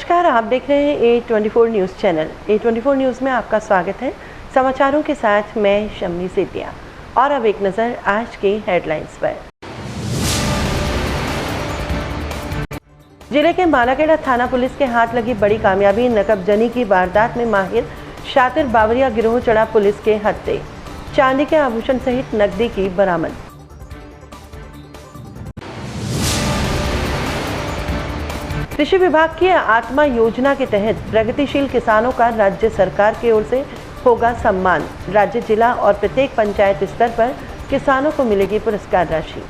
नमस्कार, आप देख रहे हैं A24 news channel. A24 news में आपका स्वागत है। समाचारों के साथ मैं शम्मी सेतिया। और अब एक नज़र आज की हेडलाइंस पर। जिले के मालाखेड़ा थाना पुलिस के हाथ लगी बड़ी कामयाबी। नकबजनी की वारदात में माहिर शातिर बावरिया गिरोह चढ़ा पुलिस के हत्थे। चांदी के आभूषण सहित नकदी की बरामद। कृषि विभाग की आत्मा योजना के तहत प्रगतिशील किसानों का राज्य सरकार की ओर से होगा सम्मान। राज्य, जिला और प्रत्येक पंचायत स्तर पर किसानों को मिलेगी पुरस्कार राशि।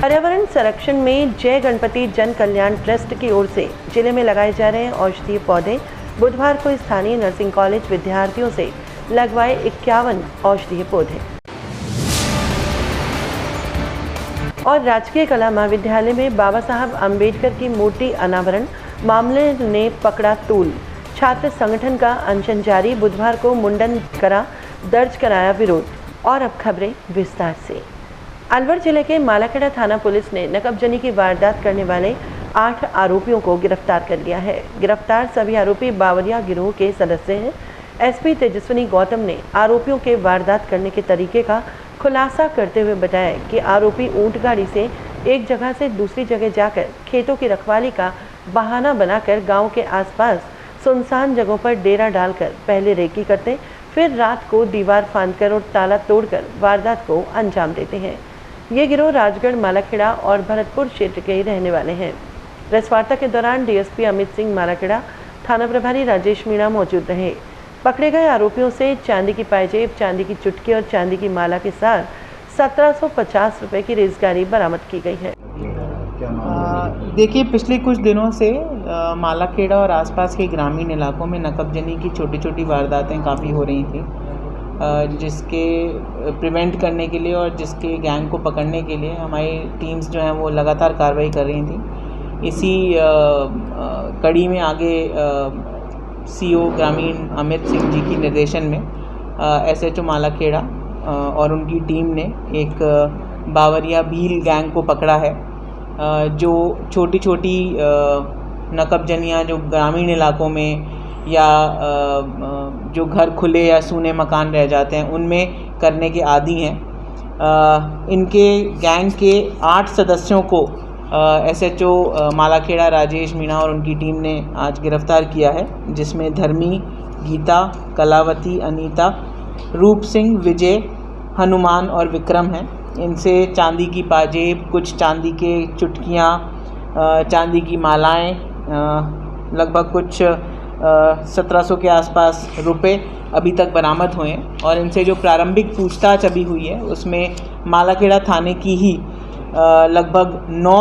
पर्यावरण संरक्षण में जय गणपति जन कल्याण ट्रस्ट की ओर से जिले में लगाए जा रहे औषधीय पौधे। बुधवार को स्थानीय नर्सिंग कॉलेज विद्यार्थियों से लगवाए 51 औषधीय पौधे। और राजकीय कला महाविद्यालय में बाबा साहब अम्बेडकर की मूर्ति अनावरण मामले ने पकड़ा तूल। छात्र संगठन का अनशन जारी। बुधवार को मुंडन करा, दर्ज कराया विरोध। और अब खबरें विस्तार से। अलवर जिले के मालाखेड़ा थाना पुलिस ने नकबजनी की वारदात करने वाले 8 आरोपियों को गिरफ्तार कर लिया है। गिरफ्तार सभी आरोपी बावरिया गिरोह के सदस्य हैं। एसपी तेजस्विनी गौतम ने आरोपियों के वारदात करने के तरीके का खुलासा करते हुए बताया कि आरोपी ऊंट गाड़ी से एक जगह से दूसरी जगह जाकर खेतों की रखवाली का बहाना बनाकर गांव के आसपास सुनसान जगहों पर डेरा डालकर पहले रेकी करते, फिर रात को दीवार फांदकर और ताला तोड़कर वारदात को अंजाम देते हैं। ये गिरोह राजगढ़, मालाखेड़ा और भरतपुर क्षेत्र के ही रहने वाले हैं। प्रेस वार्ता के दौरान डीएसपी अमित सिंह, मालाखेड़ा थाना प्रभारी राजेश मीणा मौजूद रहे। पकड़े गए आरोपियों से चांदी की पायजेब, चांदी की चुटकी और चांदी की माला के साथ 1750 रुपए की रेजगारी बरामद की गई है। देखिए, पिछले कुछ दिनों से मालाखेड़ा और आसपास के ग्रामीण इलाकों में नकबजनी की छोटी छोटी वारदातें काफ़ी हो रही थी, जिसके प्रिवेंट करने के लिए और जिसके गैंग को पकड़ने के लिए हमारी टीम्स जो हैं वो लगातार कार्रवाई कर रही थी। इसी कड़ी में आगे सीओ ग्रामीण अमित सिंह जी की निर्देशन में एसएचओ मालाखेड़ा और उनकी टीम ने एक बावरिया भील गैंग को पकड़ा है, जो छोटी छोटी नकबजनियाँ जो ग्रामीण इलाकों में या जो घर खुले या सूने मकान रह जाते हैं उनमें करने के आदी हैं। इनके गैंग के 8 सदस्यों को एसएचओ मालाखेड़ा राजेश मीणा और उनकी टीम ने आज गिरफ्तार किया है, जिसमें धर्मी, गीता, कलावती, अनीता, रूप सिंह, विजय, हनुमान और विक्रम हैं। इनसे चांदी की पाजेब, कुछ चांदी के चुटकियाँ, चांदी की मालाएं, लगभग कुछ 1700 के आसपास रुपए अभी तक बरामद हुए हैं। और इनसे जो प्रारंभिक पूछताछ अभी हुई है उसमें मालाखेड़ा थाने की ही लगभग 9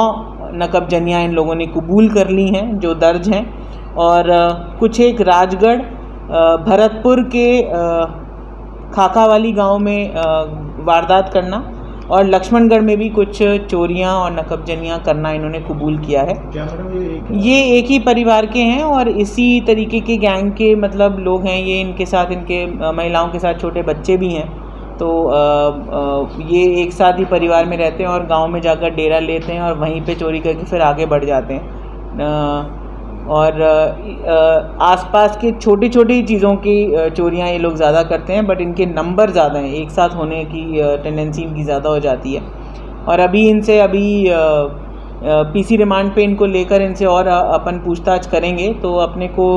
नकबजनियाँ इन लोगों ने कबूल कर ली हैं जो दर्ज हैं, और कुछ एक राजगढ़, भरतपुर के खाकावाली गांव में वारदात करना और लक्ष्मणगढ़ में भी कुछ चोरियां और नकबजनियाँ करना इन्होंने कबूल किया है। ये एक ही परिवार के हैं और इसी तरीके के गैंग के मतलब लोग हैं ये। इनके साथ इनके महिलाओं के साथ छोटे बच्चे भी हैं, तो ये एक साथ ही परिवार में रहते हैं और गांव में जाकर डेरा लेते हैं और वहीं पे चोरी करके फिर आगे बढ़ जाते हैं। और आसपास के छोटी छोटी चीज़ों की चोरियां ये लोग ज़्यादा करते हैं, बट इनके नंबर ज़्यादा हैं, एक साथ होने की टेंडेंसी इनकी ज़्यादा हो जाती है। और अभी इनसे पीसी रिमांड पे इनको लेकर इनसे और अपन पूछताछ करेंगे, तो अपने को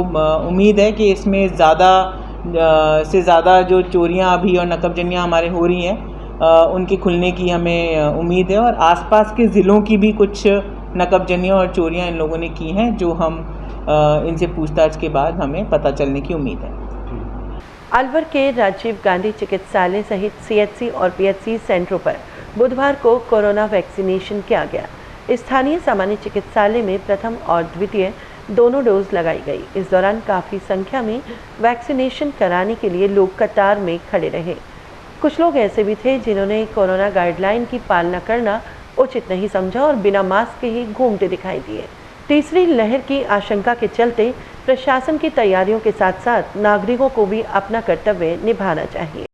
उम्मीद है कि इसमें ज़्यादा से ज़्यादा जो चोरियां अभी और नकबजनियाँ हमारे हो रही हैं उनके खुलने की हमें उम्मीद है। और आसपास के ज़िलों की भी कुछ नकबजनियाँ और चोरियां इन लोगों ने की हैं, जो हम इनसे पूछताछ के बाद हमें पता चलने की उम्मीद है। अलवर के राजीव गांधी चिकित्सालय सहित सीएचसी और पीएचसी सेंटरों पर बुधवार को कोरोना वैक्सीनेशन किया गया। स्थानीय सामान्य चिकित्सालय में प्रथम और द्वितीय दोनों डोज लगाई गई। इस दौरान काफ़ी संख्या में वैक्सीनेशन कराने के लिए लोग कतार में खड़े रहे। कुछ लोग ऐसे भी थे जिन्होंने कोरोना गाइडलाइन की पालना करना उचित नहीं समझा और बिना मास्क के ही घूमते दिखाई दिए। तीसरी लहर की आशंका के चलते प्रशासन की तैयारियों के साथ साथ नागरिकों को भी अपना कर्तव्य निभाना चाहिए।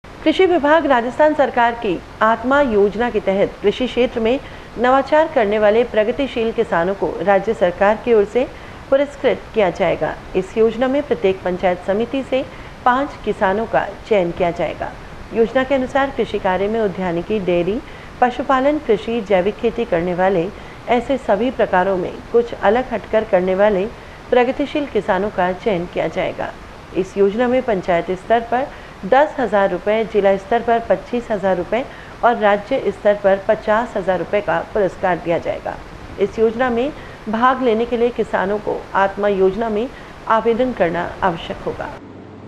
कृषि विभाग राजस्थान सरकार की आत्मा योजना के तहत कृषि क्षेत्र में नवाचार करने वाले प्रगतिशील किसानों को राज्य सरकार की ओर से पुरस्कृत किया जाएगा। इस योजना में प्रत्येक पंचायत समिति से 5 किसानों का चयन किया जाएगा। योजना के अनुसार कृषि कार्य में उद्यानिकी, डेयरी, पशुपालन, कृषि, जैविक खेती करने वाले ऐसे सभी प्रकारों में कुछ अलग हटकर करने वाले प्रगतिशील किसानों का चयन किया जाएगा। इस योजना में पंचायत स्तर पर 10,000 रुपये, जिला स्तर पर 25,000 रुपये और राज्य स्तर पर 50,000 रुपये का पुरस्कार दिया जाएगा। इस योजना में भाग लेने के लिए किसानों को आत्मा योजना में आवेदन करना आवश्यक होगा।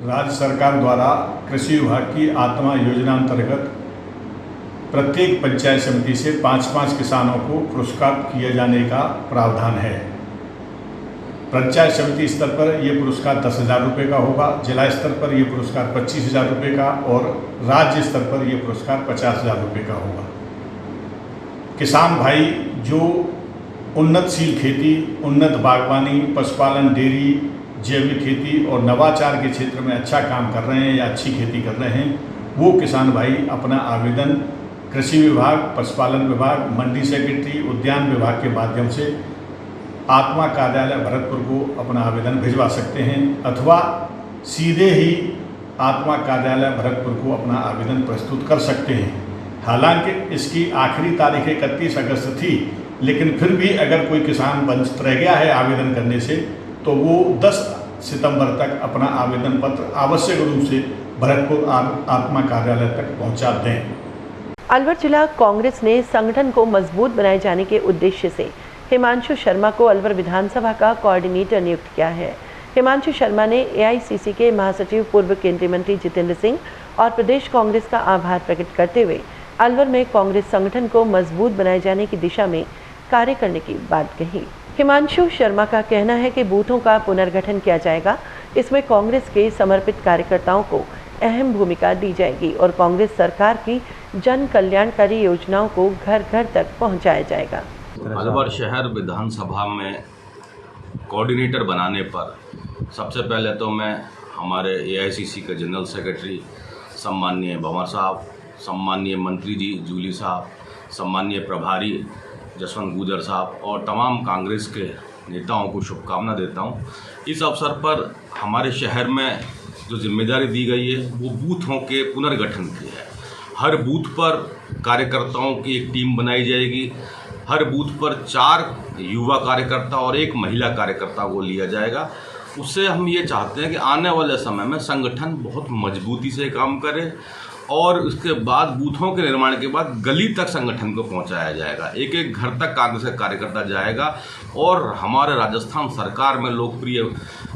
राज्य सरकार द्वारा कृषि विभाग की आत्मा योजना अंतर्गत प्रत्येक पंचायत समिति से 5-5 किसानों को पुरस्कृत किए जाने का प्रावधान है। पंचायत समिति स्तर पर यह पुरस्कार 10,000 रुपये का होगा, जिला स्तर पर यह पुरस्कार 25,000 रुपये का और राज्य स्तर पर यह पुरस्कार 50,000 रुपये का होगा। किसान भाई जो उन्नतशील खेती, उन्नत बागवानी, पशुपालन, डेयरी, जैविक खेती और नवाचार के क्षेत्र में अच्छा काम कर रहे हैं या अच्छी खेती कर रहे हैं, वो किसान भाई अपना आवेदन कृषि विभाग, पशुपालन विभाग, मंडी सेक्रेटरी, उद्यान विभाग के माध्यम से आत्मा कार्यालय भरतपुर को अपना आवेदन भिजवा सकते हैं अथवा सीधे ही आत्मा कार्यालय भरतपुर को अपना आवेदन प्रस्तुत कर सकते हैं। हालांकि इसकी आखिरी तारीख 31 अगस्त थी, लेकिन फिर भी अगर कोई किसान वंचित रह गया है आवेदन करने से तो वो 10 सितंबर तक अपना आवेदन पत्र आवश्यक रूप से भरतपुर आत्मा कार्यालय तक पहुंचा दें। अलवर जिला कांग्रेस ने संगठन को मजबूत बनाए जाने के उद्देश्य से हिमांशु शर्मा को अलवर विधानसभा का कोऑर्डिनेटर नियुक्त किया है। हिमांशु शर्मा ने एआईसीसी के महासचिव पूर्व केंद्रीय मंत्री जितेंद्र सिंह और प्रदेश कांग्रेस का आभार प्रकट करते हुए अलवर में कांग्रेस संगठन को मजबूत बनाए जाने की दिशा में कार्य करने की बात कही। हिमांशु शर्मा का कहना है कि बूथों का पुनर्गठन किया जाएगा। इसमें कांग्रेस के समर्पित कार्यकर्ताओं को अहम भूमिका दी जाएगी और कांग्रेस सरकार की जन कल्याणकारी योजनाओं को घर घर तक पहुंचाया जाएगा। अलवर शहर विधानसभा में कोऑर्डिनेटर बनाने पर सबसे पहले तो मैं हमारे एआईसीसी के जनरल सेक्रेटरी सम्माननीय भंवर साहब, सम्माननीय मंत्री जी जूली साहब, सम्माननीय प्रभारी जसवंत गुजर साहब और तमाम कांग्रेस के नेताओं को शुभकामना देता हूं। इस अवसर पर हमारे शहर में जो जिम्मेदारी दी गई है वो बूथों के पुनर्गठन की है। हर बूथ पर कार्यकर्ताओं की एक टीम बनाई जाएगी। हर बूथ पर 4 युवा कार्यकर्ता और 1 महिला कार्यकर्ता को लिया जाएगा। उससे हम ये चाहते हैं कि आने वाले समय में संगठन बहुत मजबूती से काम करे और उसके बाद बूथों के निर्माण के बाद गली तक संगठन को पहुंचाया जाएगा। एक एक घर तक कांग्रेस का कार्यकर्ता जाएगा और हमारे राजस्थान सरकार में लोकप्रिय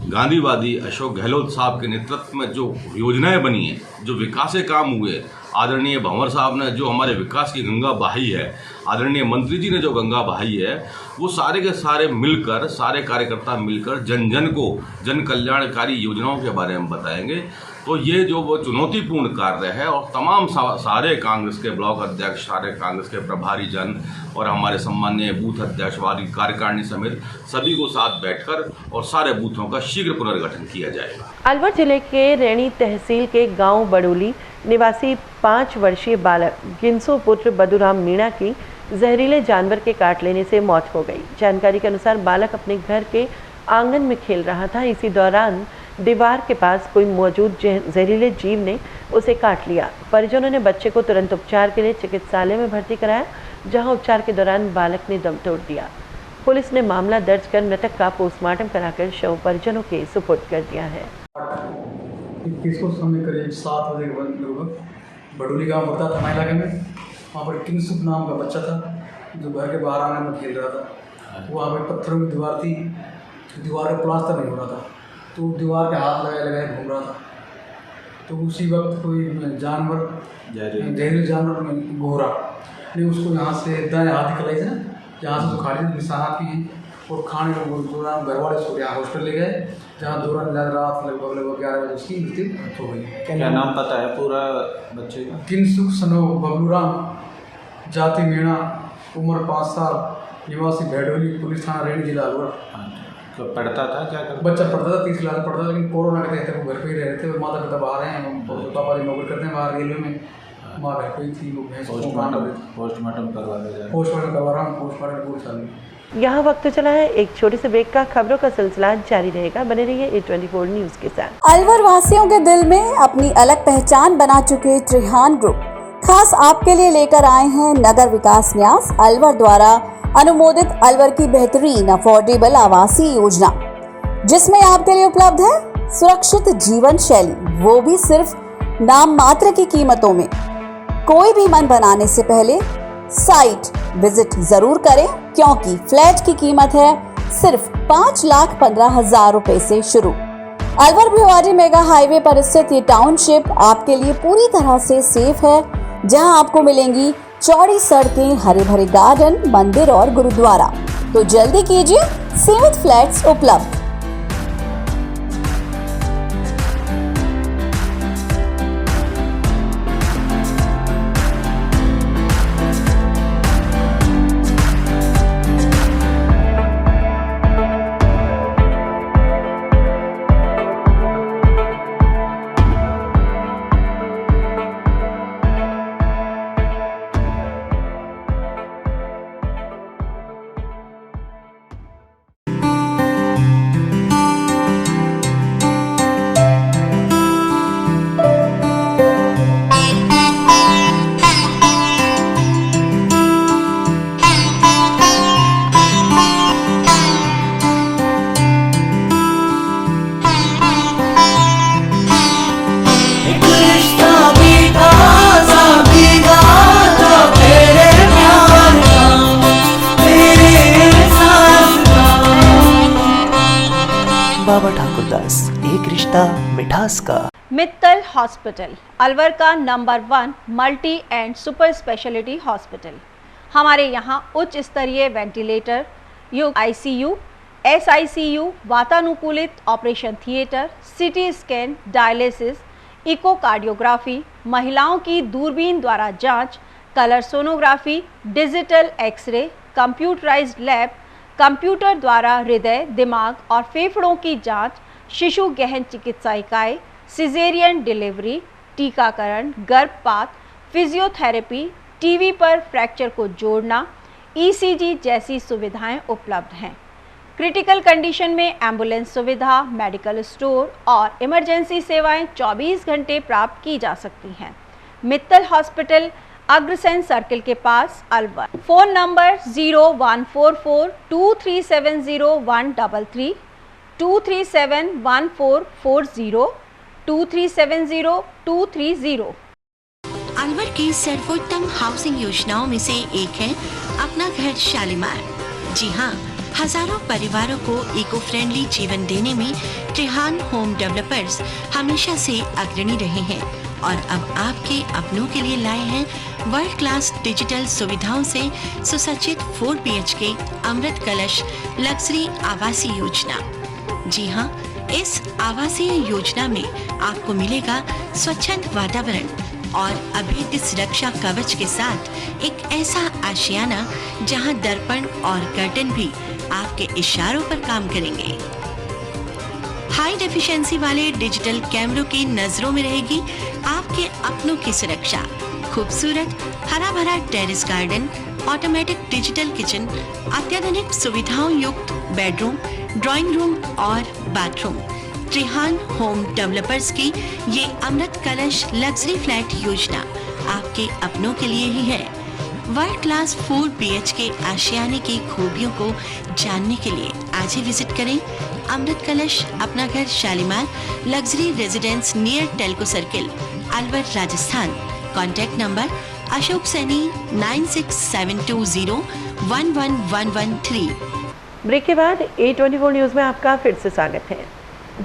गांधीवादी अशोक गहलोत साहब के नेतृत्व में जो योजनाएं बनी हैं, जो विकास के काम हुए, आदरणीय भंवर साहब ने जो हमारे विकास की गंगा बहाई है, आदरणीय मंत्री जी ने जो गंगा बहाई है, वो सारे के सारे मिलकर, सारे कार्यकर्ता मिलकर जन जन को जन कल्याणकारी योजनाओं के बारे में बताएंगे। तो ये जो वो चुनौतीपूर्ण कार्य है और तमाम सारे कांग्रेस के ब्लॉक अध्यक्ष, सारे कांग्रेस के प्रभारी जन और हमारे सम्माननीय बूथ अध्यक्ष, वार्ड कार्यकारिणी समेत सभी को साथ बैठकर और सारे बूथों का शीघ्र पुनर्गठन किया जाएगा। अलवर जिले के रैणी तहसील के गांव बड़ोली निवासी 5 वर्षीय बालक गिनसो पुत्र बदुराम मीणा की जहरीले जानवर के काट लेने से मौत हो गई। जानकारी के अनुसार बालक अपने घर के आंगन में खेल रहा था। इसी दौरान दीवार के पास कोई मौजूद जहरीले जीव ने उसे काट लिया। परिजनों ने बच्चे को तुरंत उपचार के लिए चिकित्सालय में भर्ती कराया, जहां उपचार के दौरान बालक ने दम तोड़ दिया। पुलिस ने मामला दर्ज कर मृतक का पोस्टमार्टम कराकर शव परिजनों के सुपुर्द कर दिया है। 21 को समय करीब 7 बजे के लगभग बडोली गाँव पड़ता थाना इलाके में, वहाँ पर किंगसुक नाम का बच्चा था जो घर के बाहर आंगन में खेल रहा था। वहाँ पर पत्थरों की दीवार थी, दीवार का प्लास्टर नहीं हो रहा था, तो दीवार के हाथ लगाए घूम रहा था। तो उसी वक्त कोई जानवर, जहरीले जानवर में घोरा ने उसको यहाँ से दाएं हाथ निकलाई से जहाँ से तो खाली निशानात भी हैं और खाने को दौरान घर वाले उसको यहाँ हॉस्पिटल ले गए, जहाँ दौरान रात लगभग 11 बजे उसकी मृत्यु हो गई। क्या नाम पता है पूरा बच्चे का? किंगसुक सनो बबलूराम, जाति मीणा, उम्र 5 साल, निवासी भैडोली, पुलिस थाना रैणी, जिला अलवर। तो पढ़ता था, क्या करता? बच्चा पढ़ता था, 30 क्लास पढ़ता था, लेकिन कोरोना के तहत वो घर पे ही रहते थे। माता पिता बाहर हैं, पापा जी नौकरी करते हैं बाहर रेलवे में, माँ घर पे ही थी, वो भैंस को काम कर रही थी। पोस्टमार्टम करवा के जाए। पोस्टमार्टम करवा रहा हूँ, पोस्टमार्टम रिपोर्ट चालू है। यहाँ वक्त चला है एक छोटे से ब्रेक का। खबरों का सिलसिला जारी रहेगा, बने रहिए A24 न्यूज के साथ। अलवर वासियों के दिल में अपनी अलग पहचान बना चुके त्रिहान ग्रुप खास आपके लिए लेकर आए हैं नगर विकास न्यास अलवर द्वारा अनुमोदित अलवर की बेहतरीन अफोर्डेबल आवासीय योजना, जिसमें आपके लिए उपलब्ध है सुरक्षित जीवन शैली, वो भी सिर्फ नाम मात्र की कीमतों में। कोई भी मन बनाने से पहले साइट विजिट जरूर करें, क्योंकि फ्लैट की कीमत है सिर्फ 5,15,000 रुपए से शुरू। अलवर भिवाड़ी मेगा हाईवे पर स्थित ये टाउनशिप आपके लिए पूरी तरह से सेफ है, जहां आपको मिलेंगी चौड़ी सड़कें, हरे भरे गार्डन, मंदिर और गुरुद्वारा। तो जल्दी कीजिए, सीमित फ्लैट्स उपलब्ध। बाबा ठाकुरदास, एक रिश्ता मिठास का। मित्तल हॉस्पिटल अलवर का number 1 multi and super speciality hospital. हमारे यहाँ उच्च स्तरीय वेंटिलेटर युक्त ICU, SICU, वातानुकूलित operation theatre, CT scan, dialysis, echocardiography, महिलाओं की दूरबीन द्वारा जांच, colour sonography, digital x-ray, computerised lab, computer द्वारा हृदय, दिमाग और फेफड़ों की जांच, शिशु गहन चिकित्सा इकाई, सिजेरियन डिलीवरी, टीकाकरण, गर्भपात, फिजियोथेरेपी, टीवी पर फ्रैक्चर को जोड़ना, ECG जैसी सुविधाएं उपलब्ध हैं। क्रिटिकल कंडीशन में एम्बुलेंस सुविधा, मेडिकल स्टोर और इमरजेंसी सेवाएं 24 घंटे प्राप्त की जा सकती हैं। मित्तल हॉस्पिटल अग्रसेन सर्किल के पास अलवर। Phone number 01442370 2371440 2370230। अलवर की सर्वोत्तम हाउसिंग योजनाओं में से एक है अपना घर शालीमार। जी हाँ, हजारों परिवारों को इको फ्रेंडली जीवन देने में त्रिहान होम डेवलपर्स हमेशा से अग्रणी रहे हैं और अब आपके अपनों के लिए लाए हैं वर्ल्ड क्लास डिजिटल सुविधाओं से सुसज्जित 4 BHK अमृत कलश लग्जरी आवासीय योजना। जी हाँ, इस आवासीय योजना में आपको मिलेगा स्वच्छंद वातावरण और अभेद्य सुरक्षा कवच के साथ एक ऐसा आशियाना जहां दर्पण और कर्टन भी आपके इशारों पर काम करेंगे। हाई डेफिशिएंसी वाले डिजिटल कैमरों की नजरों में रहेगी आपके अपनों की सुरक्षा। खूबसूरत हरा भरा terrace garden, automatic digital kitchen, अत्याधुनिक सुविधाओं युक्त बेडरूम, ड्राइंग रूम और बाथरूम। त्रिहान होम डेवलपर्स की ये अमृत कलश लग्जरी फ्लैट योजना आपके अपनों के लिए ही है। वर्ल्ड क्लास 4 BHK आशियाने की खूबियों को जानने के लिए आज ही विजिट करें अमृत कलश अपना घर Shalimar luxury residence near Telco circle Alwar Rajasthan. Contact number Ashok Saini 9672011113। Break के बाद A24 न्यूज़ में आपका फिर से स्वागत है।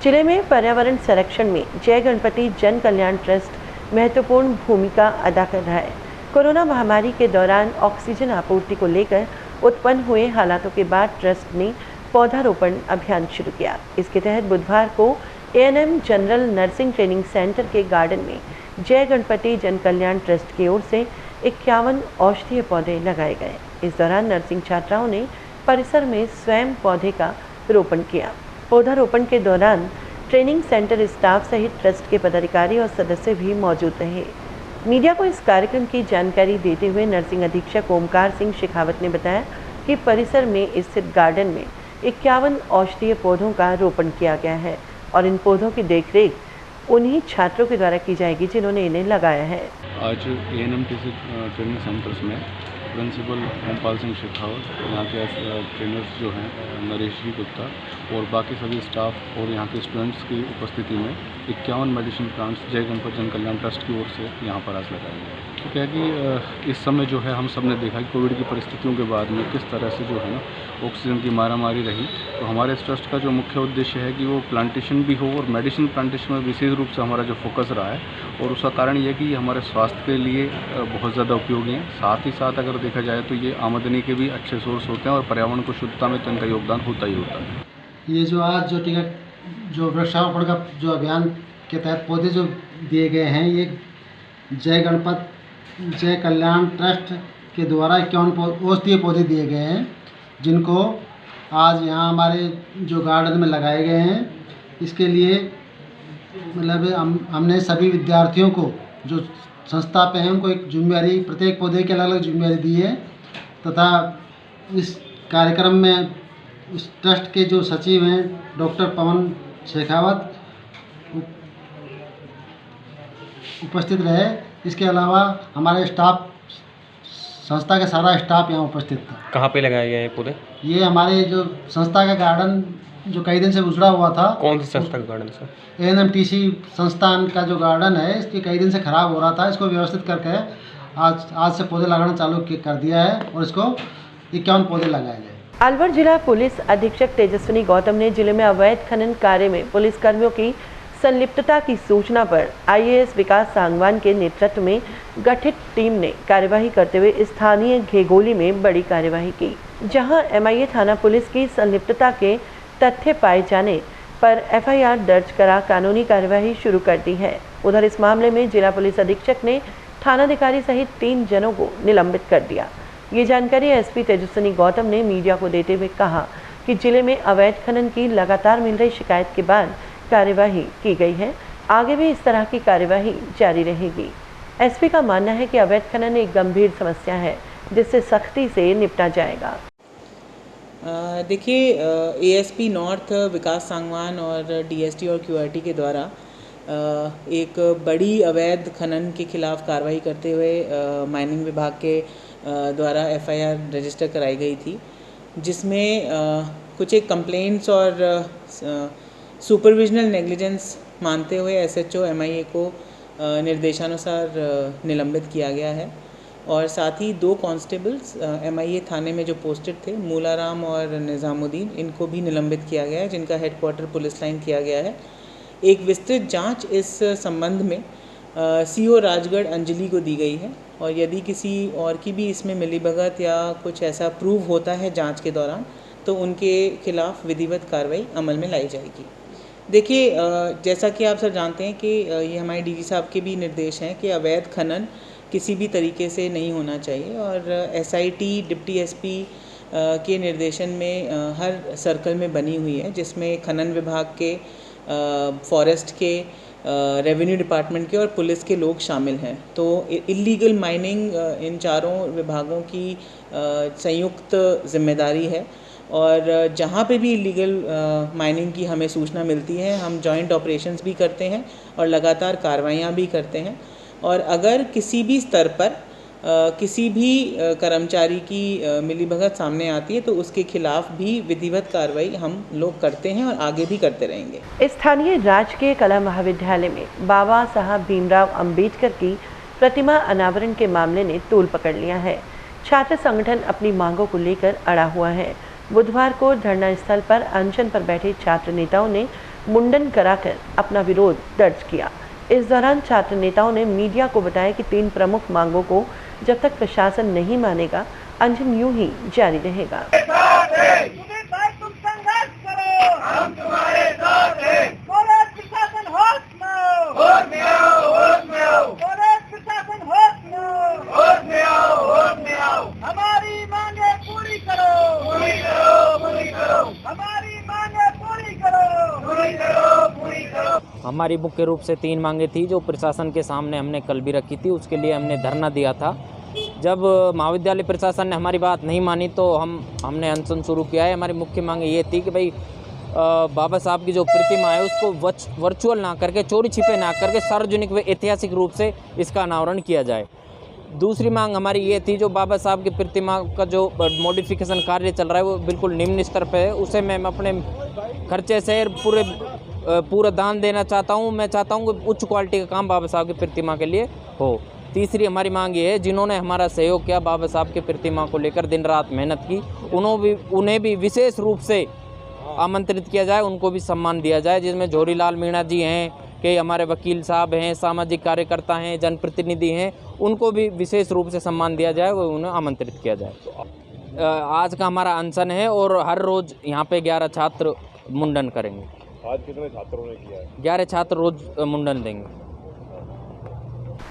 जिले में पर्यावरण संरक्षण में जय गणपति जन कल्याण ट्रस्ट महत्वपूर्ण भूमिका अदा कर रहा है। कोरोना महामारी के दौरान ऑक्सीजन आपूर्ति को लेकर उत्पन्न हुए हालातों के बाद ट्रस्ट ने पौधारोपण अभियान शुरू किया। इसके तहत बुधवार को A&M general nursing training centre के गार्डन में जय गणपति जन कल्याण ट्रस्ट की ओर से 51 औषधीय पौधे लगाए गए। इस दौरान नर्सिंग छात्राओं ने परिसर में स्वयं पौधे का रोपण किया। पौधारोपण के दौरान ट्रेनिंग सेंटर स्टाफ सहित ट्रस्ट के पदाधिकारी और सदस्य भी मौजूद रहे। मीडिया को इस कार्यक्रम की जानकारी देते हुए नर्सिंग अधीक्षक ओमकार सिंह शेखावत ने बताया कि परिसर में स्थित गार्डन में 51 औषधीय पौधों का रोपण किया गया है और इन पौधों की देखरेख उन्हीं छात्रों के द्वारा की जाएगी जिन्होंने इन्हें लगाया है। आज ANMTC ट्रेनिंग सेंटर्स में प्रिंसिपल ओमपाल सिंह शेखावत, यहाँ के ट्रेनर्स जो हैं नरेश जी गुप्ता और बाकी सभी स्टाफ और यहाँ के स्टूडेंट्स की उपस्थिति में 51 मेडिसिन प्लांट्स जय गणपत जन कल्याण ट्रस्ट की ओर से यहाँ पर आज लगाए गए। तो क्या है कि इस समय जो है हम सब ने देखा कि कोविड की परिस्थितियों के बाद में किस तरह से जो है ना ऑक्सीजन की मारामारी रही। तो हमारे इस ट्रस्ट का जो मुख्य उद्देश्य है कि वो प्लांटेशन भी हो और मेडिसिन प्लांटेशन में विशेष रूप से हमारा जो फोकस रहा है और उसका कारण ये कि हमारे स्वास्थ्य के लिए बहुत ज़्यादा उपयोगी हैं। साथ ही साथ अगर देखा जाए तो ये आमदनी के भी अच्छे सोर्स होते हैं और पर्यावरण को शुद्धता में तो इनका योगदान होता ही होता है। ये जो आज जो वृक्षारोपण का जो अभियान के तहत पौधे जो दिए गए हैं, ये जय गणपत जय कल्याण ट्रस्ट के द्वारा 51 औषधीय पौधे दिए गए हैं, जिनको आज यहाँ हमारे जो गार्डन में लगाए गए हैं। इसके लिए मतलब हमने सभी विद्यार्थियों को जो संस्था पे हैं उनको एक जिम्मेदारी, प्रत्येक पौधे की अलग अलग जिम्मेदारी दी है तथा इस कार्यक्रम में इस ट्रस्ट के जो सचिव हैं डॉक्टर पवन शेखावत उपस्थित रहे। इसके अलावा हमारे स्टाफ, संस्था का सारा स्टाफ यहाँ उपस्थित था। कहाँ पे लगाए गए हैं पौधे? ये हमारे जो संस्था का गार्डन जो कई दिन से उजड़ा हुआ था। कौन सी संस्था का गार्डन सर? ANMTC संस्थान का जो गार्डन है, इसके कई दिन से खराब हो रहा था। इसको व्यवस्थित करके आज से पौधे लगाना चालू कर दिया है और इसको 51 पौधे लगाए गए। अलवर जिला पुलिस अधीक्षक तेजस्विनी गौतम ने जिले में अवैध खनन कार्य में पुलिस कर्मियों की संलिप्तता की सूचना पर IAS विकास सांगवान के नेतृत्व में गठित टीम ने कार्यवाही करते हुए स्थानीय घेगोली में बड़ी कार्यवाही की, जहां MIA थाना पुलिस की संलिप्तता के तथ्य पाए जाने पर FIR दर्ज करा कानूनी कार्यवाही शुरू कर दी है। उधर इस मामले में जिला पुलिस अधीक्षक ने थानाधिकारी सहित 3 जनों को निलंबित कर दिया। ये जानकारी SP तेजस्विनी गौतम ने मीडिया को देते हुए कहा कि जिले में अवैध खनन की लगातार मिल रही शिकायत के बाद कार्यवाही की गई है। आगे भी इस तरह की कार्यवाही जारी रहेगी। SP का मानना है कि अवैध खनन एक गंभीर समस्या है जिससे सख्ती से निपटा जाएगा। देखिए, ASP नॉर्थ विकास सांगवान और DST और QRT के द्वारा एक बड़ी अवैध खनन के खिलाफ कार्रवाई करते हुए माइनिंग विभाग के द्वारा FIR रजिस्टर कराई गई थी, जिसमें कुछ एक कंप्लेंट्स और सुपरविजनल नेग्लिजेंस मानते हुए SHO MIA को निर्देशानुसार निलंबित किया गया है और साथ ही 2 कांस्टेबल्स MIA थाने में जो पोस्टेड थे, मूलाराम और निज़ामुद्दीन, इनको भी निलंबित किया गया है, जिनका हेडक्वार्टर पुलिस लाइन किया गया है। एक विस्तृत जांच इस संबंध में CO राजगढ़ अंजलि को दी गई है और यदि किसी और की भी इसमें मिलीभगत या कुछ ऐसा प्रूव होता है जांच के दौरान, तो उनके खिलाफ विधिवत कार्रवाई अमल में लाई जाएगी। देखिए, जैसा कि आप सब जानते हैं कि ये हमारे DG साहब के भी निर्देश हैं कि अवैध खनन किसी भी तरीके से नहीं होना चाहिए और SIT डिप्टी SP के निर्देशन में हर सर्कल में बनी हुई है, जिसमें खनन विभाग के, फॉरेस्ट के, रेवेन्यू डिपार्टमेंट के और पुलिस के लोग शामिल हैं। तो इल्लीगल माइनिंग इन चारों विभागों की संयुक्त जिम्मेदारी है और जहाँ पे भी इल्लीगल माइनिंग की हमें सूचना मिलती है, हम जॉइंट ऑपरेशंस भी करते हैं और लगातार कार्रवाइयाँ भी करते हैं। और अगर किसी भी स्तर पर किसी भी कर्मचारी की मिलीभगत सामने आती है तो उसके खिलाफ भी विधिवत कार्रवाई हम लोग करते हैं और आगे भी करते रहेंगे। स्थानीय राजकीय कला महाविद्यालय में बाबा साहब भीमराव अंबेडकर की प्रतिमा अनावरण के मामले ने तूल पकड़ लिया है। छात्र संगठन अपनी मांगों को लेकर अड़ा हुआ है। बुधवार को धरना स्थल पर अनशन पर बैठे छात्र नेताओं ने मुंडन कराकर अपना विरोध दर्ज किया। इस दौरान छात्र नेताओं ने मीडिया को बताया कि 3 प्रमुख मांगों को जब तक प्रशासन नहीं मानेगा, अनशन यूं ही जारी रहेगा। तुम संघर्ष करो, हम तुम्हारे साथ हैं। प्रशासन होश में आओ, होश में आओ, होश में आओ। प्रशासन होश में आओ, होश में आओ, होश में आओ। हमारी मांगे पूरी करो, पूरी करो, पूरी करो। हमारी मांगे पूरी करो, पूरी करो, पूरी करो। हमारी मुख्य रूप से 3 मांगे थी जो प्रशासन के सामने हमने कल भी रखी थी। उसके लिए हमने धरना दिया था। जब महाविद्यालय प्रशासन ने हमारी बात नहीं मानी तो हमने अनशन शुरू किया है। हमारी मुख्य मांग ये थी कि भाई बाबा साहब की जो प्रतिमा है उसको वर्चुअल ना करके, चोरी छिपे ना करके सार्वजनिक व ऐतिहासिक रूप से इसका अनावरण किया जाए। दूसरी मांग हमारी ये थी, जो बाबा साहब की प्रतिमा का जो मॉडिफिकेशन कार्य चल रहा है वो बिल्कुल निम्न स्तर पे है। उसे मैं अपने खर्चे से पूरा दान देना चाहता हूँ। मैं चाहता हूँ कि उच्च क्वालिटी का काम बाबा साहब की प्रतिमा के लिए हो। तीसरी हमारी मांग ये है, जिन्होंने हमारा सहयोग किया, बाबा साहब की प्रतिमा को लेकर दिन रात मेहनत की, उन्हें भी विशेष रूप से आमंत्रित किया जाए, उनको भी सम्मान दिया जाए। जिसमें झोरीलाल मीणा जी हैं, कि हमारे वकील साहब हैं, सामाजिक कार्यकर्ता हैं, जनप्रतिनिधि हैं, उनको भी विशेष रूप से सम्मान दिया जाए, वो उन्हें आमंत्रित किया जाए। आज का हमारा अनशन है और हर रोज़ यहाँ पे 11 छात्र मुंडन करेंगे। आज कितने छात्रों ने किया है? 11 छात्र रोज मुंडन देंगे।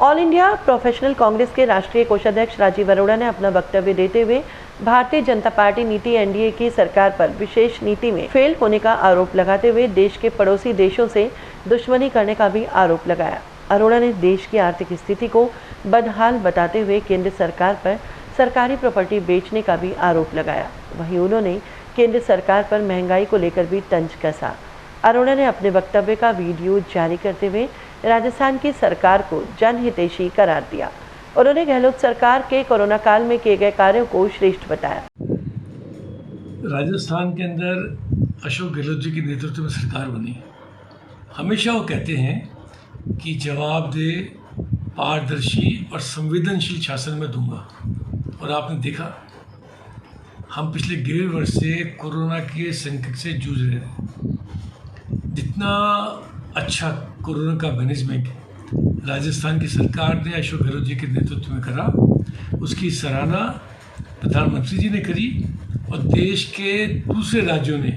ऑल इंडिया प्रोफेशनल कांग्रेस के राष्ट्रीय कोषाध्यक्ष राजीव अरोड़ा ने अपना वक्तव्य देते हुए भारतीय जनता पार्टी नीति एनडीए की सरकार पर विशेष नीति में फेल होने का आरोप लगाते हुए देश के पड़ोसी देशों से दुश्मनी करने का भी आरोप लगाया। अरोड़ा ने देश की आर्थिक स्थिति को बदहाल बताते हुए केंद्र सरकार पर सरकारी प्रॉपर्टी बेचने का भी आरोप लगाया। वहीं उन्होंने केंद्र सरकार पर महंगाई को लेकर भी तंज कसा। अरोड़ा ने अपने वक्तव्य का वीडियो जारी करते हुए राजस्थान की सरकार को जनहितैषी करार दिया। उन्होंने गहलोत सरकार के कोरोना काल में किए गए कार्यों को श्रेष्ठ बताया। राजस्थान के अंदर अशोक गहलोत जी के नेतृत्व में सरकार बनी। हमेशा वो कहते हैं कि जवाबदेह, पारदर्शी और संवेदनशील शासन में दूंगा, और आपने देखा हम पिछले 1.5 वर्ष से कोरोना के संकट से जूझ रहे थे। जितना अच्छा कोरोना का मैनेजमेंट राजस्थान की सरकार ने अशोक गहलोत जी के नेतृत्व में करा, उसकी सराहना प्रधानमंत्री जी ने करी और देश के दूसरे राज्यों ने,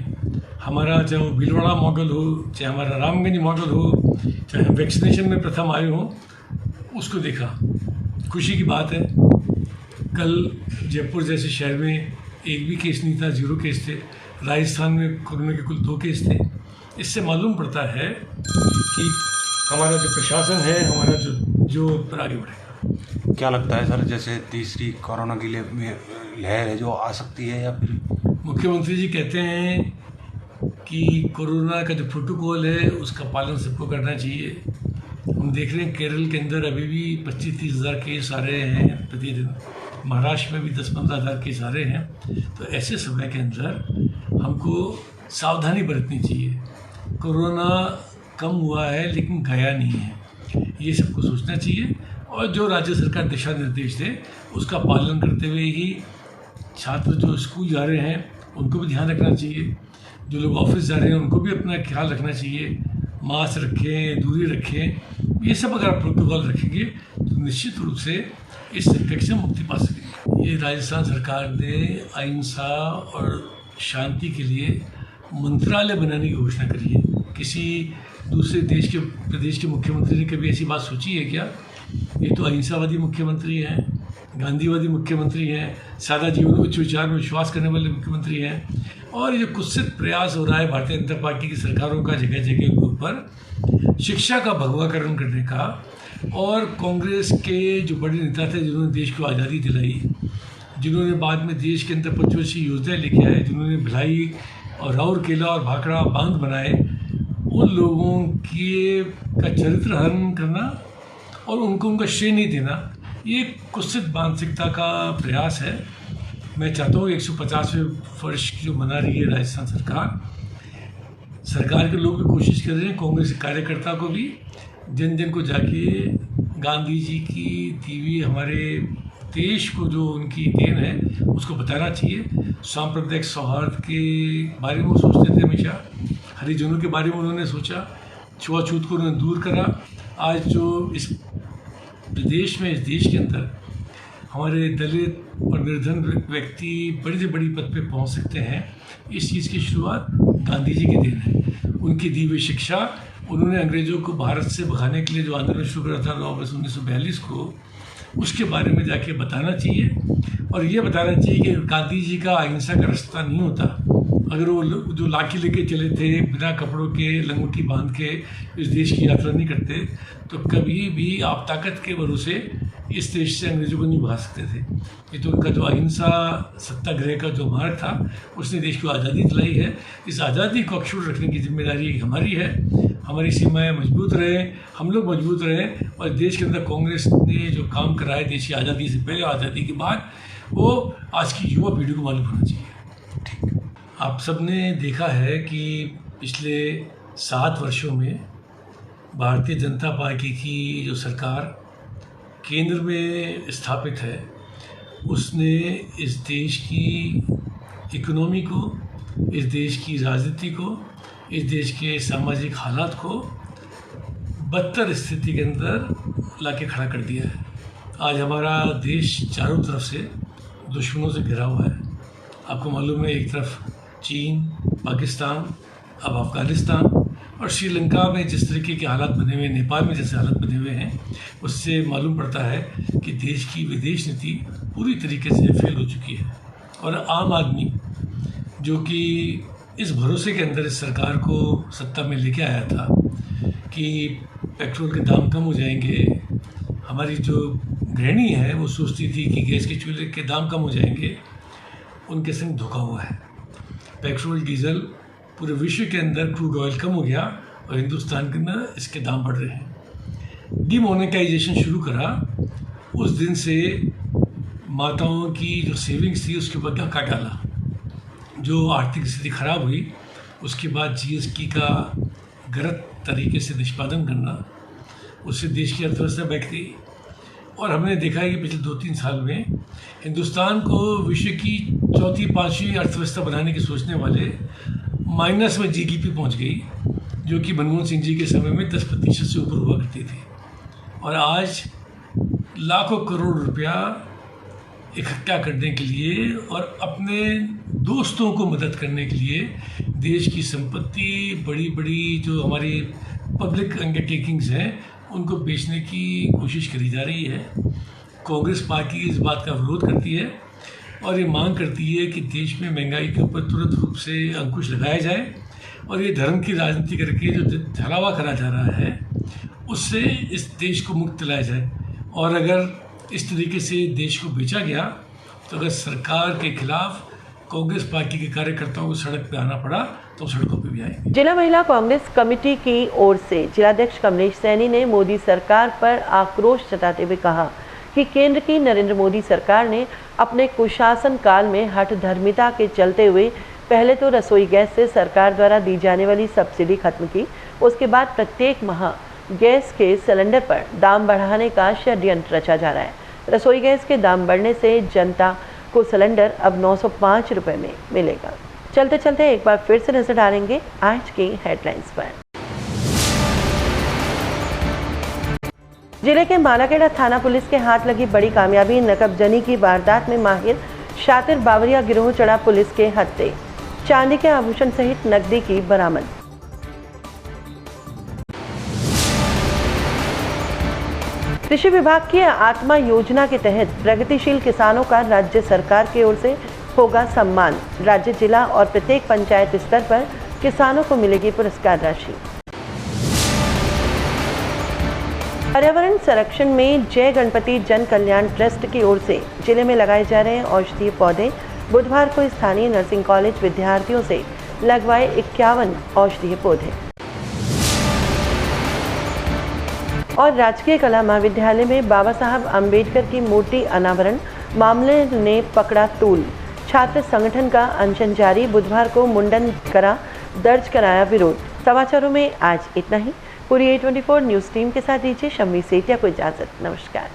हमारा चाहे वो भीलवाड़ा मॉडल हो, चाहे हमारा रामगंज मॉडल हो, चाहे हम वैक्सीनेशन में प्रथम आए हों, उसको देखा। खुशी की बात है, कल जयपुर जैसे शहर में एक भी केस नहीं था, 0 केस थे। राजस्थान में कोरोना के कुल 2 केस थे। इससे मालूम पड़ता है कि हमारा जो प्रशासन है, हमारा जो पर आगे बढ़ेगा। क्या लगता है सर, जैसे तीसरी कोरोना की लहर है जो आ सकती है, या फिर मुख्यमंत्री जी कहते हैं कि कोरोना का जो प्रोटोकॉल है उसका पालन सबको करना चाहिए। हम देख रहे हैं केरल के अंदर अभी भी 25-30 हज़ार केस आ रहे हैं प्रतिदिन, महाराष्ट्र में भी 10-15 हज़ार केस आ रहे हैं। तो ऐसे समय के अंदर हमको सावधानी बरतनी चाहिए। कोरोना कम हुआ है लेकिन गया नहीं है, ये सबको सोचना चाहिए। और जो राज्य सरकार दिशा निर्देश दे उसका पालन करते हुए ही छात्र जो स्कूल जा रहे हैं उनको भी ध्यान रखना चाहिए, जो लोग ऑफिस जा रहे हैं उनको भी अपना ख्याल रखना चाहिए। मास्क रखें, दूरी रखें, ये सब अगर आप प्रोटोकॉल रखेंगे तो निश्चित रूप से इस संकट से मुक्ति पा सकेंगे। ये राजस्थान सरकार ने अहिंसा और शांति के लिए मंत्रालय बनाने की घोषणा करी है। किसी दूसरे देश के प्रदेश के मुख्यमंत्री ने कभी ऐसी बात सोची है क्या? ये तो अहिंसावादी मुख्यमंत्री हैं, गांधीवादी मुख्यमंत्री हैं, सादा जीवन उच्च विचार में विश्वास करने वाले मुख्यमंत्री हैं। और ये कुत्सित प्रयास हो रहा है भारतीय जनता पार्टी की सरकारों का जगह जगह के ऊपर शिक्षा का भगवाकरण करने का। और कांग्रेस के जो बड़े नेता थे जिन्होंने देश को आज़ादी दिलाई, जिन्होंने बाद में देश के अंदर पंचवर्षीय योजनाएं लेके आए, जिन्होंने भिलाई और राउरकेला और भाखड़ा बांध बनाए, उन लोगों के का चरित्र हनन करना और उनको उनका श्रेय नहीं देना, ये कुत्सित मानसिकता का प्रयास है। मैं चाहता हूँ 150वें वर्ष जो मना रही है राजस्थान सरकार के लोग भी कोशिश कर रहे हैं, कांग्रेस कार्यकर्ता को भी जन जन को जाके गांधी जी की दी हुई हमारे देश को जो उनकी देन है उसको बताना चाहिए। सांप्रदायिक सौहार्द के बारे में वो सोचते थे हमेशा, हरिजनों के बारे में उन्होंने सोचा, छुआछूत को उन्होंने दूर करा। आज जो इस प्रदेश में, इस देश के अंदर हमारे दलित और निर्धन व्यक्ति बड़ी से बड़ी पद पे पहुंच सकते हैं, इस चीज़ की शुरुआत गांधी जी की देन है। उनकी दी हुई शिक्षा, उन्होंने अंग्रेज़ों को भारत से भगाने के लिए जो आंदोलन शुरू करा था 9 अगस्त 1942 को, उसके बारे में जाके बताना चाहिए। और ये बताना चाहिए कि गांधी जी का अहिंसा का रास्ता नहीं होता, अगर वो जो लाठी लेके चले थे, बिना कपड़ों के लंगोटी बांध के इस देश की यात्रा नहीं करते, तो कभी भी आप ताकत के भरोसे इस देश से अंग्रेज़ों को नहीं भगा सकते थे। ये तो उनका जो अहिंसा सत्याग्रह का जो मार्ग था, उसने देश को आज़ादी दिलाई है। इस आज़ादी को अक्षुण्ण रखने की जिम्मेदारी हमारी है। हमारी सीमाएं मजबूत रहें, हम लोग मजबूत रहें, और देश के अंदर कांग्रेस ने जो काम करा है देश की आज़ादी से पहले, आज़ादी के बाद, वो आज की युवा पीढ़ी को मालूम होना चाहिए। आप सबने देखा है कि पिछले 7 वर्षों में भारतीय जनता पार्टी की जो सरकार केंद्र में स्थापित है, उसने इस देश की इकोनॉमी को, इस देश की राजनीति को, इस देश के सामाजिक हालात को बदतर स्थिति के अंदर लाके खड़ा कर दिया है। आज हमारा देश चारों तरफ से दुश्मनों से घिरा हुआ है। आपको मालूम है, एक तरफ चीन, पाकिस्तान, अब अफ़गानिस्तान और श्रीलंका में जिस तरीके के हालात बने हुए, नेपाल में जैसे हालात बने हुए हैं, उससे मालूम पड़ता है कि देश की विदेश नीति पूरी तरीके से फेल हो चुकी है। और आम आदमी जो कि इस भरोसे के अंदर इस सरकार को सत्ता में लेके आया था कि पेट्रोल के दाम कम हो जाएंगे, हमारी जो गृहिणी है वो सोचती थी कि गैस के चूल्हे के दाम कम हो जाएंगे, उनके संग धोखा हुआ है। पेट्रोल, डीजल, पूरे विश्व के अंदर क्रूड ऑयल कम हो गया और हिंदुस्तान के अंदर इसके दाम बढ़ रहे हैं। डिमोनेटाइजेशन शुरू करा, उस दिन से माताओं की जो सेविंग्स थी उसके ऊपर धक्का डाला। जो आर्थिक स्थिति खराब हुई, उसके बाद जीएसटी का गलत तरीके से निष्पादन करना, उससे देश की अर्थव्यवस्था बैठ गई। और हमने देखा है कि पिछले 2-3 साल में हिंदुस्तान को विश्व की 4th-5वीं अर्थव्यवस्था बनाने की सोचने वाले माइनस में जीडीपी पहुंच गई, जो कि मनमोहन सिंह जी के समय में 10% से ऊपर हुआ करती थी। और आज लाखों करोड़ रुपया इकट्ठा करने के लिए और अपने दोस्तों को मदद करने के लिए देश की संपत्ति, बड़ी बड़ी जो हमारी पब्लिक अंडरटेकिंग्स हैं, उनको बेचने की कोशिश करी जा रही है। कांग्रेस पार्टी इस बात का विरोध करती है और ये मांग करती है कि देश में महंगाई के ऊपर तुरंत रूप से अंकुश लगाया जाए और ये धर्म की राजनीति करके जो छलावा करा जा रहा है, उससे इस देश को मुक्त दिलाया जाए। और अगर इस तरीके से देश को बेचा गया, तो अगर सरकार के खिलाफ कांग्रेस पार्टी के कार्यकर्ताओं को सड़क पर आना पड़ा तो सड़कों पर भी आएंगे। जिला महिला कांग्रेस कमेटी की ओर से जिलाध्यक्ष कमलेश सैनी ने मोदी सरकार पर आक्रोश जताते हुए कहा कि केंद्र की नरेंद्र मोदी सरकार ने अपने कुशासन काल में हठधर्मिता के चलते हुए पहले तो रसोई गैस से सरकार द्वारा दी जाने वाली सब्सिडी खत्म की, उसके बाद प्रत्येक माह गैस के सिलेंडर पर दाम बढ़ाने का षड्यंत्र रचा जा रहा है। रसोई गैस के दाम बढ़ने से जनता को सिलेंडर अब 905 रुपये में मिलेगा। चलते चलते एक बार फिर से नजर डालेंगे आज की हेडलाइंस पर। जिले के मालाखेड़ा थाना पुलिस के हाथ लगी बड़ी कामयाबी, नकबजनी की वारदात में माहिर शातिर बावरिया गिरोह चढ़ा पुलिस के हत्थे, चांदी के आभूषण सहित नकदी की बरामद। कृषि विभाग की आत्मा योजना के तहत प्रगतिशील किसानों का राज्य सरकार की ओर से होगा सम्मान। राज्य, जिला और प्रत्येक पंचायत स्तर पर किसानों को मिलेगी पुरस्कार राशि। पर्यावरण संरक्षण में जय गणपति जन कल्याण ट्रस्ट की ओर से जिले में लगाए जा रहे औषधीय पौधे, बुधवार को स्थानीय नर्सिंग कॉलेज विद्यार्थियों से लगवाए 51 औषधीय पौधे। और राजकीय कला महाविद्यालय में बाबा साहब अम्बेडकर की मूर्ति अनावरण मामले ने पकड़ा तूल, छात्र संगठन का अनशन जारी, बुधवार को मुंडन करा, दर्ज कराया विरोध। समाचारों में आज इतना ही। पूरी A24 न्यूज़ टीम के साथ दीजिए शम्मी सेठिया को इजाजत। नमस्कार।